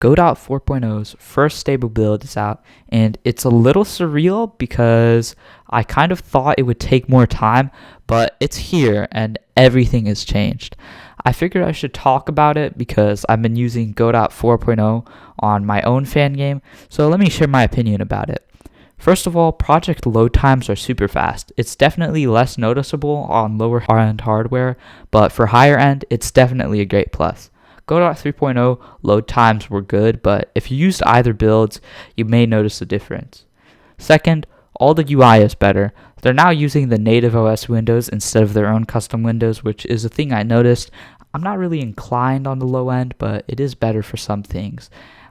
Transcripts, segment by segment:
Godot 4.0's first stable build is out, and it's a little surreal because I kind of thought it would take more time, but it's here and everything has changed. I figured I should talk about it because I've been using Godot 4.0 on my own fan game, so let me share my opinion about it. First of all, project load times are super fast. It's definitely less noticeable on lower end hardware, but for higher end, it's definitely a great plus. Godot 3.0 load times were good, but if you used either builds, you may notice a difference. Second, all the UI is better. They're now using the native OS windows instead of their own custom windows, which is a thing I noticed. I'm not really inclined on the low end, but it is better for some things.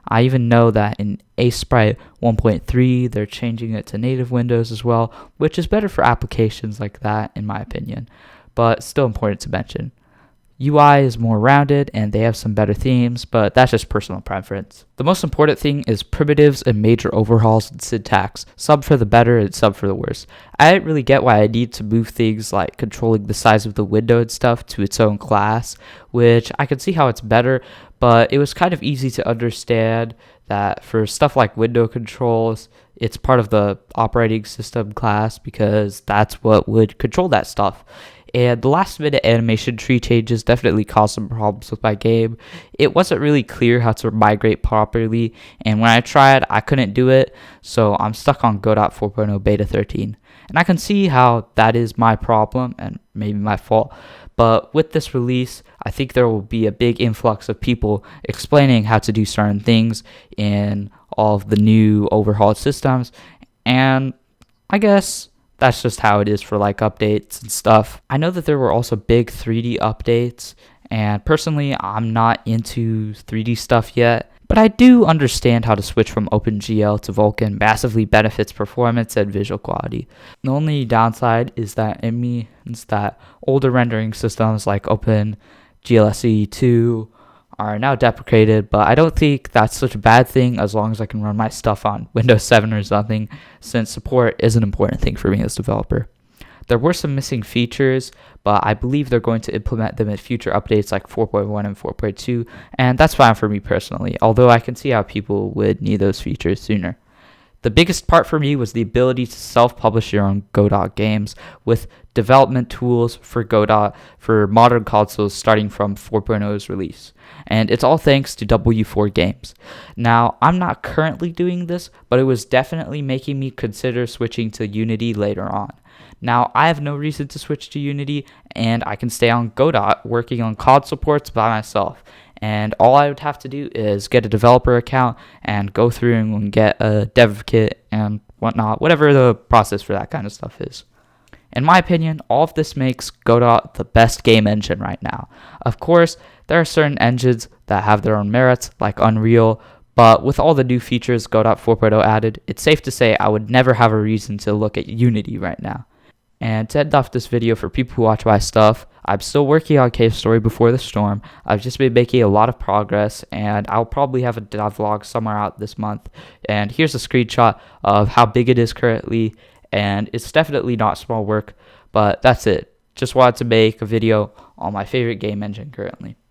I even know that in Sprite 1.3, they're changing it to native windows as well, which is better for applications like that, in my opinion, but still important to mention. UI is more rounded and they have some better themes, but that's just personal preference. The most important thing is primitives and major overhauls in syntax, some for the better and some for the worse. I didn't really get why I need to move things like controlling the size of the window and stuff to its own class, which I can see how it's better, but it was kind of easy to understand that for stuff like window controls, it's part of the operating system class because that's what would control that stuff. And the last minute animation tree changes definitely caused some problems with my game. It wasn't really clear how to migrate properly, and when I tried, I couldn't do it, so I'm stuck on Godot 4.0 Beta 13. And I can see how that is my problem, and maybe my fault, but with this release, I think there will be a big influx of people explaining how to do certain things in all of the new overhauled systems, and I guess that's just how it is for like updates and stuff. I know that there were also big 3D updates, and personally, I'm not into 3D stuff yet, but I do understand how to switch from OpenGL to Vulkan massively benefits performance and visual quality. The only downside is that it means that older rendering systems like OpenGLSE 2 are now deprecated, but I don't think that's such a bad thing as long as I can run my stuff on Windows 7 or something, since support is an important thing for me as a developer. There were some missing features, but I believe they're going to implement them in future updates like 4.1 and 4.2, and that's fine for me personally, although I can see how people would need those features sooner. The biggest part for me was the ability to self-publish your own Godot games with development tools for Godot for modern consoles starting from 4.0's release. And it's all thanks to W4 Games. Now, I'm not currently doing this, but it was definitely making me consider switching to Unity later on. Now, I have no reason to switch to Unity, and I can stay on Godot working on console ports by myself. And all I would have to do is get a developer account and go through and get a dev kit and whatnot, whatever the process for that kind of stuff is. In my opinion, all of this makes Godot the best game engine right now. Of course, there are certain engines that have their own merits, like Unreal, but with all the new features Godot 4.0 added, it's safe to say I would never have a reason to look at Unity right now. And to end off this video, for people who watch my stuff, I'm still working on Cave Story Before the Storm. I've just been making a lot of progress, and I'll probably have a vlog somewhere out this month. And here's a screenshot of how big it is currently, and it's definitely not small work, but that's it. Just wanted to make a video on my favorite game engine currently.